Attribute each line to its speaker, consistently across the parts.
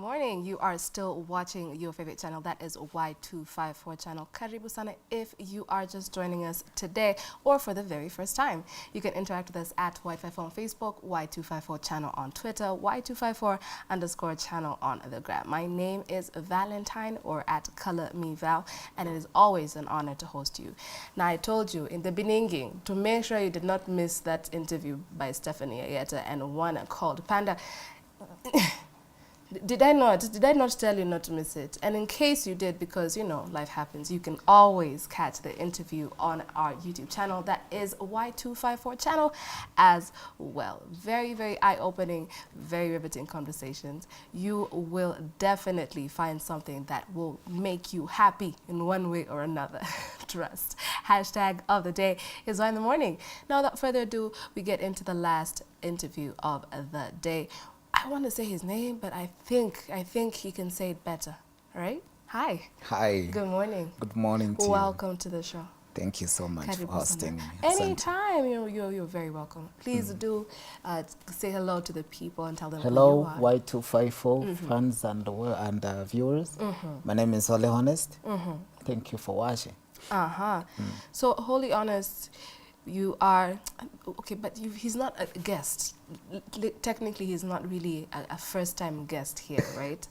Speaker 1: morning. You are still watching your favorite channel, that is Y254 channel. Karibu sana if you are just joining us today or for the very first time. You can interact with us at Y254 on Facebook, Y254 channel on Twitter, Y254_ channel on the gram. My name is Valentine, or at Color Me Val, and it is always an honor to host you. Now, I told you in the beginning to make sure you did not miss that interview by Stephanie Ayeta and one called Panda. Did I not tell you not to miss it? And in case you did, because, you know, life happens, you can always catch the interview on our YouTube channel. That is Y254 channel as well. Very, very eye-opening, very riveting conversations. You will definitely find something that will make you happy in one way or another. Trust. Hashtag of the day is Why in the Morning. Now, without further ado, we get into the last interview of the day. I want to say his name, but I think he can say it better, right? Hi.
Speaker 2: Hi.
Speaker 1: Good morning.
Speaker 2: Good morning to you.
Speaker 1: Welcome to the show.
Speaker 2: Thank you so much for hosting me.
Speaker 1: Anytime, you're very welcome. Please do say hello to the people and tell them
Speaker 2: hello,
Speaker 1: who you are.
Speaker 2: Y254 fans and viewers. My name is Holy Honest. Thank you for watching.
Speaker 1: So, Holy Honest, you are okay, but he's not a guest. Technically, he's not really a first-time guest here, right?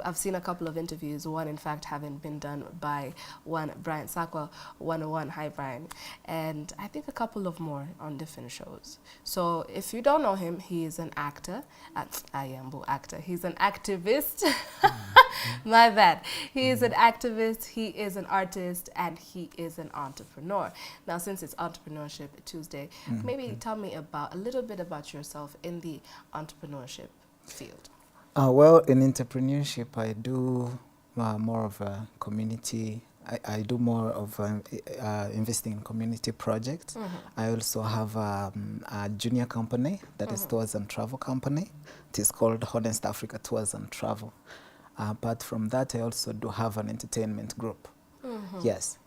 Speaker 1: I've seen a couple of interviews. One, in fact, having been done by one Brian Sakwa, 101. Hi, Brian, and I think a couple of more on different shows. So, if you don't know him, he is an actor. Actor. He's an activist. My bad. He is an activist. He is an artist, and he is an entrepreneur. Now, since it's Entrepreneurship Tuesday, maybe tell me a little bit about yourself in the entrepreneurship field.
Speaker 2: Well, in entrepreneurship, I do more of a community. I do more of investing in community projects. I also have a junior company that is tours and travel company. It is called Honest Africa Tours and Travel. Apart from that, I also do have an entertainment group. Yes.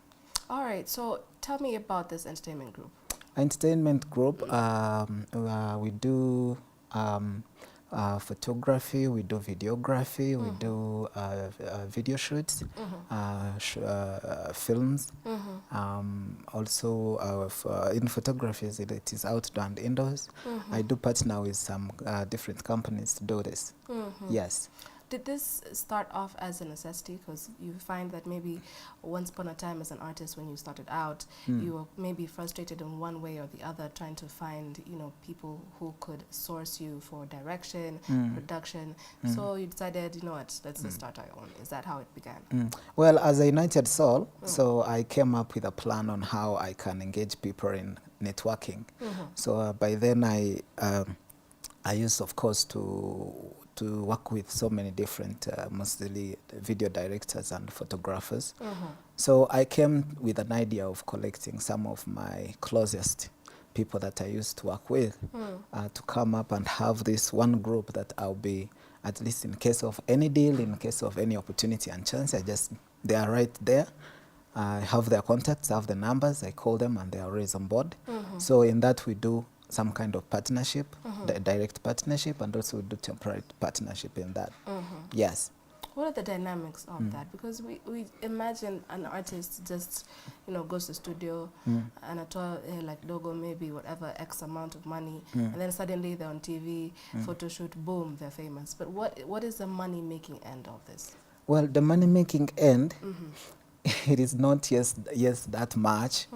Speaker 1: All right. So tell me about this entertainment group.
Speaker 2: Entertainment group, we do photography, we do videography, we do video shoots, films. Also, in photography, it is outdoor and indoors. I do partner with some different companies to do this. Yes.
Speaker 1: Did this start off as a necessity? Because you find that maybe once upon a time as an artist, when you started out, you were maybe frustrated in one way or the other, trying to find, you know, people who could source you for direction, production. So you decided, you know what, let's just start our own. Is that how it began?
Speaker 2: Well, as a United Soul, so I came up with a plan on how I can engage people in networking. So by then I used, of course, to work with so many different, mostly video directors and photographers. So I came with an idea of collecting some of my closest people that I used to work with to come up and have this one group that I'll be, at least in case of any deal, in case of any opportunity and chance, they are right there. I have their contacts, I have the numbers, I call them and they are always on board. So in that we do some kind of partnership, the direct partnership, and also do temporary partnership in that. Yes.
Speaker 1: What are the dynamics of that? Because we imagine an artist just, you know, goes to the studio and at all, like logo, maybe whatever X amount of money, and then suddenly they're on TV, photo shoot, boom, they're famous. But what is the money-making end of this?
Speaker 2: Well, the money-making end, it is not yes that much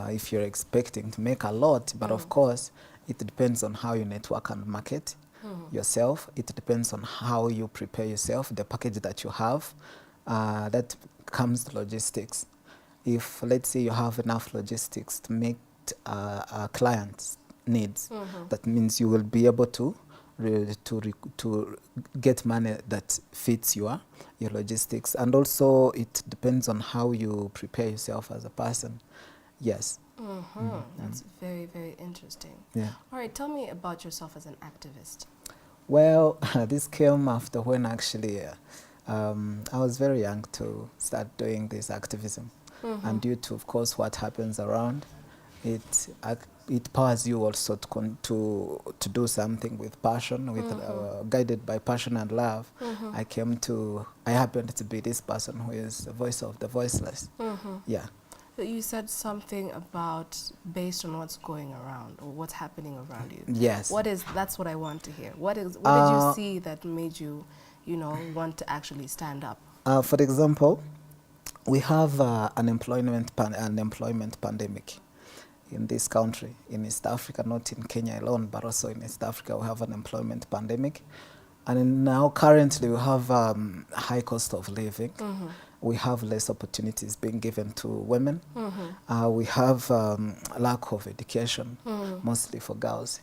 Speaker 2: if you're expecting to make a lot, but of course it depends on how you network and market yourself. It depends on how you prepare yourself, the package that you have. That comes logistics. If, let's say, you have enough logistics to meet a client's needs, that means you will be able to get money that fits your logistics. And also it depends on how you prepare yourself as a person. Yes.
Speaker 1: That's very, very interesting.
Speaker 2: Yeah.
Speaker 1: All right, tell me about yourself as an activist.
Speaker 2: Well, this came after when actually I was very young to start doing this activism. And due to, of course, what happens around, it powers you also to do something with passion, with guided by passion and love. I happened to be this person who is the voice of the voiceless. Yeah.
Speaker 1: You said something about based on what's going around or what's happening around you.
Speaker 2: Yes.
Speaker 1: That's what I want to hear. What did you see that made you, want to actually stand up?
Speaker 2: For example, we have an employment pandemic in this country, in East Africa, not in Kenya alone, but also in East Africa. We have an employment pandemic, and now currently we have high cost of living. We have less opportunities being given to women. We have lack of education, mostly for girls,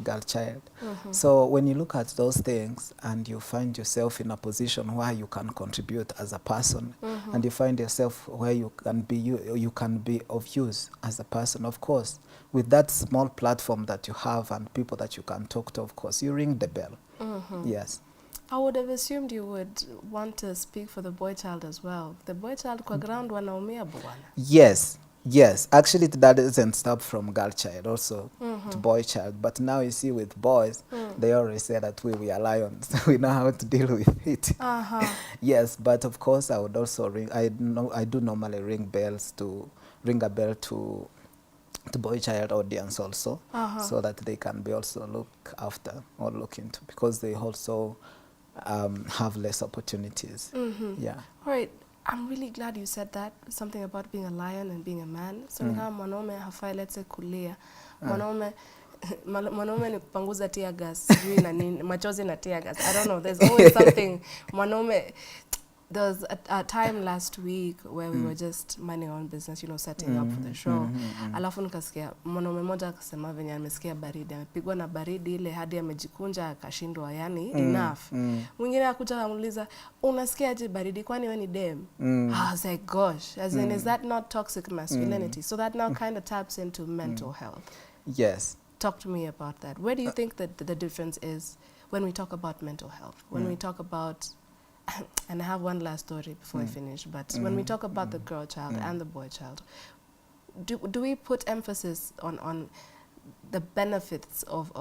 Speaker 2: girl child. So when you look at those things and you find yourself in a position where you can contribute as a person, and you find yourself where you can be of use as a person, of course, with that small platform that you have and people that you can talk to, of course, you ring the bell. Yes.
Speaker 1: I would have assumed you would want to speak for the boy child as well. The boy child kwa ground wanaumia bwana.
Speaker 2: Yes. Actually, that doesn't stop from girl child also to boy child. But now you see with boys, they always say that we are lions. We know how to deal with it. Yes, but of course I would also I do normally ring a bell to boy child audience also, so that they can be also look after or look into, because they also have less opportunities. Yeah.
Speaker 1: All right. I'm really glad you said that, something about being a lion and being a man. So kama mwanaume hafai, let's say, kulia. Mwanaume ni kupanguza tear gas, sijui na nini, machozi na tear gas. I don't know, there's always something. Mwanaume, there was a time last week where we were just minding our own business, setting up for the show. Alafu nikasikia mwanaume mmoja akasema venye amesikia baridi, amepigwa na baridi ile hadi amejikunja akashindwa, yani enough. Mwingine akuja amuuliza, unasikiaje baridi, kwani wewe ni dem? I was like, gosh, as in, is that not toxic masculinity? So that now kind of taps into mental health.
Speaker 2: Yes.
Speaker 1: Talk to me about that. Where do you think that the difference is when we talk about mental health? When we talk about, and I have one last story before I finish, but when we talk about the girl child and the boy child, do we put emphasis on the benefits of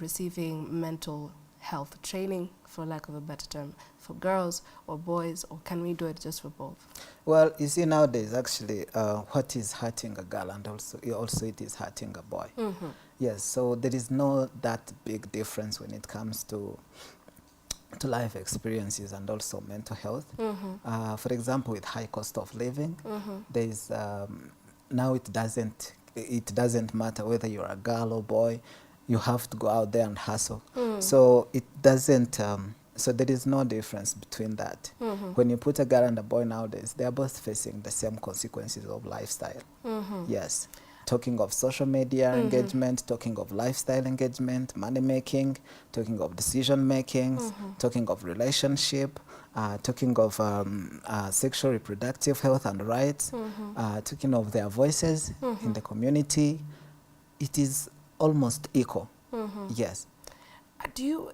Speaker 1: receiving mental health training, for lack of a better term, for girls or boys, or can we do it just for both?
Speaker 2: Well, you see, nowadays actually what is hurting a girl and also it is hurting a boy. Yes, so there is no that big difference when it comes to life experiences and also mental health. For example, with high cost of living, there is now it doesn't matter whether you're a girl or boy, you have to go out there and hustle. So it doesn't so there is no difference between that. When you put a girl and a boy nowadays, they are both facing the same consequences of lifestyle. Yes. Talking of social media engagement, talking of lifestyle engagement, money making, talking of decision making, talking of relationship, talking of sexual reproductive health and rights, talking of their voices in the community. It is almost equal. Yes.
Speaker 1: Do you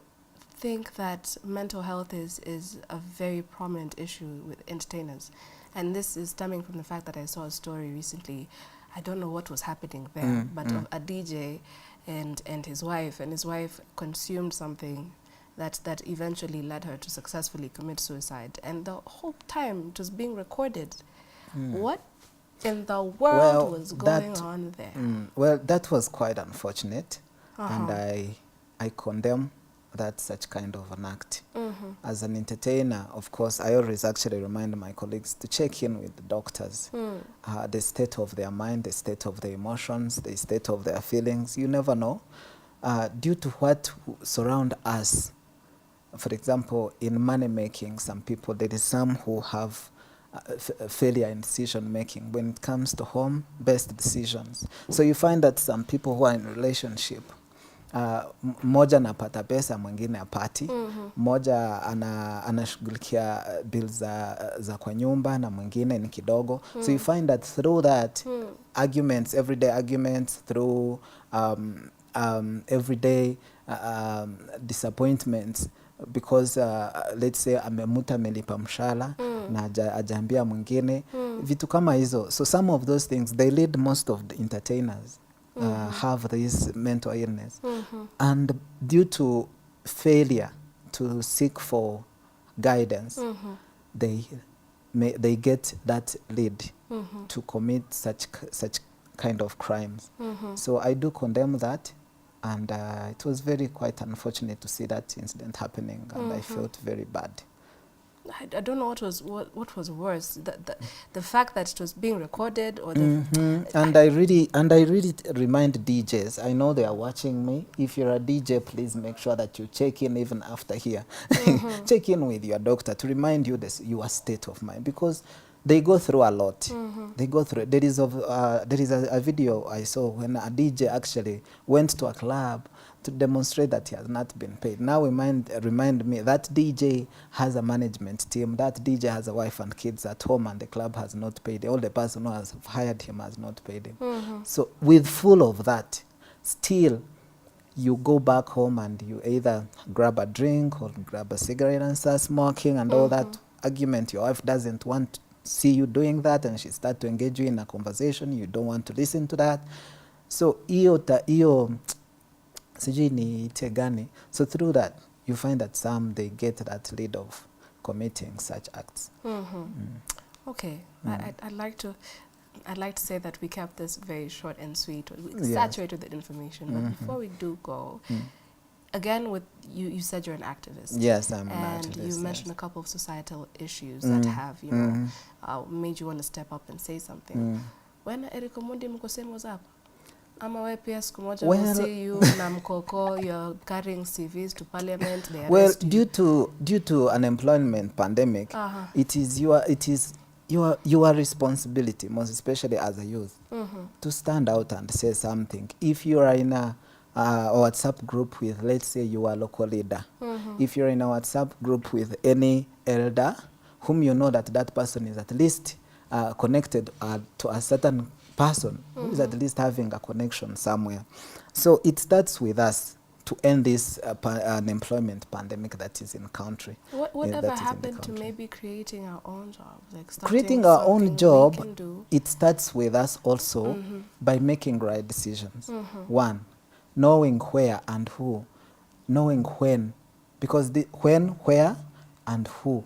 Speaker 1: think that mental health is a very prominent issue with entertainers? And this is stemming from the fact that I saw a story recently. I don't know what was happening there, but of a DJ and his wife consumed something that eventually led her to successfully commit suicide. And the whole time it was being recorded. What in the world was going on there?
Speaker 2: Well, that was quite unfortunate, and I condemn such kind of an act. As an entertainer, of course, I always actually remind my colleagues to check in with the doctors, the state of their mind, the state of their emotions, the state of their feelings. You never know. Due to what surround us, for example, in money making, some people, there is some who have failure in decision making when it comes to home-based decisions. So you find that some people who are in relationship, mmoja anapata pesa, mwingine apati. Mmoja anashughulikia bills za kwa nyumba na mwingine ni kidogo. So you find that through that arguments, everyday arguments, through everyday disappointments, because let's say amemuta amelipa mshala na ajambia mwingine vitu kama hizo. So some of those things, they lead most of the entertainers have this mental illness. And due to failure to seek for guidance, they get that lead to commit such kind of crimes. So I do condemn that, and it was quite unfortunate to see that incident happening, and I felt very bad.
Speaker 1: I don't know what was worse, the fact that it was being recorded, or the
Speaker 2: and I really remind DJs. I know they are watching me. If you're a DJ, please make sure that you check in even after here. Check in with your doctor to remind you your state of mind, because they go through a lot. They go through. There is a video I saw when a DJ actually went to a club to demonstrate that he has not been paid. Now remind me that DJ has a management team. That DJ has a wife and kids at home, and the club has not paid. All the person who has hired him has not paid him. So with full of that, still you go back home and you either grab a drink or grab a cigarette and start smoking, and all that argument. Your wife doesn't want to see you doing that, and she starts to engage you in a conversation. You don't want to listen to that. So so through that, you find that some, they get that lead of committing such acts.
Speaker 1: Okay, I'd like to say that we kept this very short and sweet. We saturated the information, but before we do go, again, with you said you're an activist.
Speaker 2: Yes, I'm an activist.
Speaker 1: And you mentioned a couple of societal issues that have, made you want to step up and say something. When Eric Omondi Mkosem was up, we'll see you na mkoko, you're carrying CVs to parliament.
Speaker 2: Well, due to unemployment pandemic, it is your responsibility, most especially as a youth, to stand out and say something. If you are in a WhatsApp group with, let's say, you are a local leader, if you're in a WhatsApp group with any elder whom you know that person is at least connected to a certain person who is at least having a connection somewhere. So it starts with us to end this unemployment pandemic that is in the country.
Speaker 1: Whatever happened to maybe creating our own job? Like
Speaker 2: creating our own job, it starts with us also by making right decisions. One, knowing where and who, knowing when, because the when, where, and who.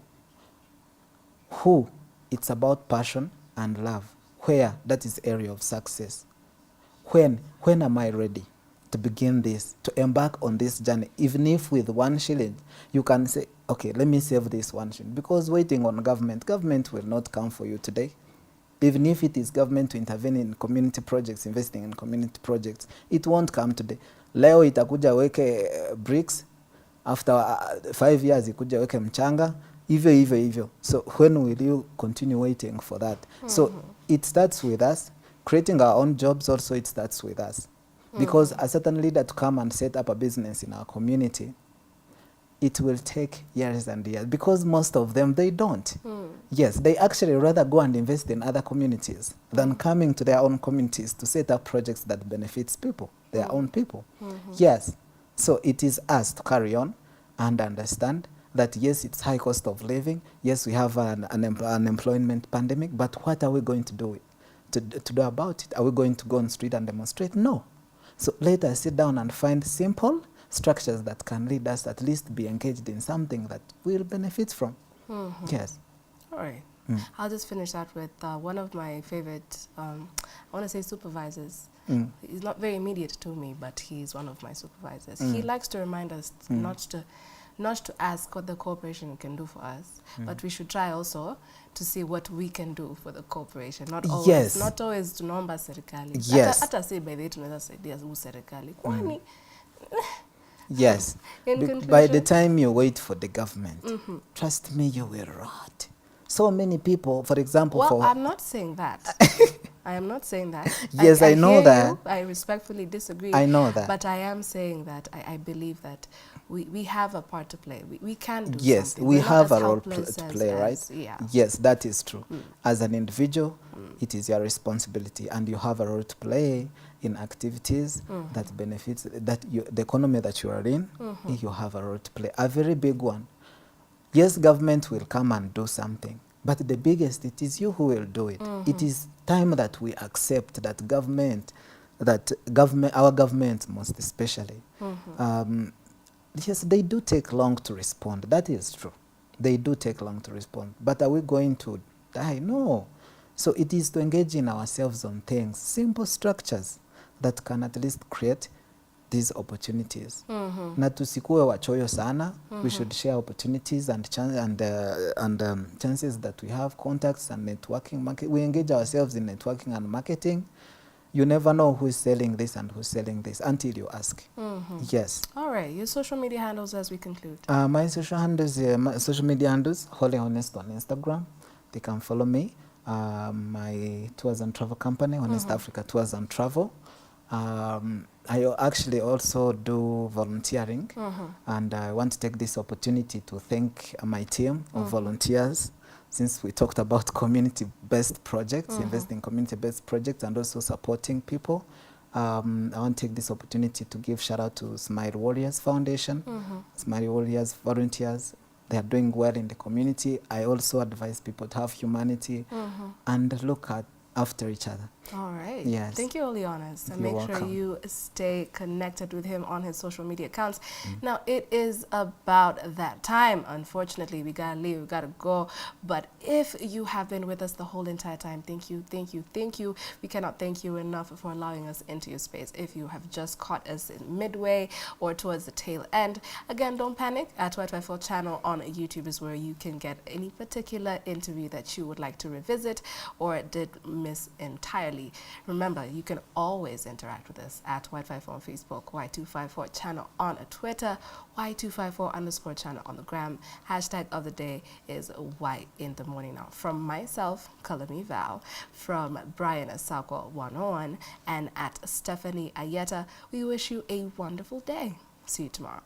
Speaker 2: Who, it's about passion and love. Where, that is area of success. When am I ready to begin this, to embark on this journey? Even if with 1 shilling, you can say, okay, let me save this 1 shilling. Because waiting on government will not come for you today. Even if it is government to intervene in community projects, investing in community projects, it won't come today. Leo itakuja weke bricks, after 5 years ikuja weke mchanga, hivyo. So when will you continue waiting for that? So it starts with us. Creating our own jobs also, it starts with us. Because a certain leader to come and set up a business in our community, it will take years and years, because most of them, they don't. Yes, they actually rather go and invest in other communities than coming to their own communities to set up projects that benefits people, their own people. Yes, so it is us to carry on and understand that yes, it's high cost of living. Yes, we have an unemployment pandemic, but what are we going to do about it? Are we going to go on the street and demonstrate? No. So let us sit down and find simple structures that can lead us at least be engaged in something that we'll benefit from. Yes.
Speaker 1: All right. I'll just finish that with one of my favorite, I want to say supervisors. He's not very immediate to me, but he's one of my supervisors. He likes to remind us not to ask what the corporation can do for us, but we should try also to see what we can do for the corporation. Not always tunaomba serikali.
Speaker 2: Yes.
Speaker 1: Hata say by the way tunaweza saidia serikali. Kwani
Speaker 2: yes. By the time you wait for the government, trust me, you will rot. So many people, for example,
Speaker 1: I'm not saying that. I am not saying that.
Speaker 2: Yes, I know that.
Speaker 1: I respectfully disagree.
Speaker 2: I know that.
Speaker 1: But I am saying that I believe that we have a part to play. We can do something.
Speaker 2: Yes, we have a role to play, right? Yes, that is true. As an individual, it is your responsibility, and you have a role to play in activities that benefits the economy that you are in. You have a role to play, a very big one. Yes, government will come and do something, but the biggest, it is you who will do it. It is time that we accept that government that our government most especially, yes, they do take long to respond. That is true. They do take long to respond. But are we going to die? No. So it is to engage in ourselves on things, simple structures that can at least create these opportunities. Na tusikuwe wachoyo sana. We should share opportunities and chances that we have, contacts and networking. We engage ourselves in networking and marketing. You never know who is selling this and who's selling this until you ask. Yes.
Speaker 1: All right. Your social media handles as we conclude.
Speaker 2: My social media handles, Holy Honest on Instagram. They can follow me. My tours and travel company, Honest Africa Tours and Travel. I actually also do volunteering, and I want to take this opportunity to thank my team of volunteers, since we talked about community-based projects, investing in community-based projects and also supporting people. I want to take this opportunity to give shout out to Smile Warriors Foundation, Smile Warriors volunteers. They are doing well in the community. I also advise people to have humanity and look after each other.
Speaker 1: All right.
Speaker 2: Yes.
Speaker 1: Thank you, Holy Honest. And
Speaker 2: You're
Speaker 1: make sure
Speaker 2: welcome.
Speaker 1: you stay connected with him on his social media accounts. Now, it is about that time. Unfortunately, we gotta leave, we gotta go. But if you have been with us the whole entire time, thank you, thank you, thank you. We cannot thank you enough for allowing us into your space. If you have just caught us in midway or towards the tail end, again, don't panic. At Y54 channel on YouTube is where you can get any particular interview that you would like to revisit or did miss entirely. Remember, you can always interact with us at Y54 on Facebook, Y254 channel on Twitter, Y254 _ channel on the gram. Hashtag of the day is Y in the morning now. From myself, Kalami Val, from Brian Asako 101, and at Stephanie Ayeta, we wish you a wonderful day. See you tomorrow.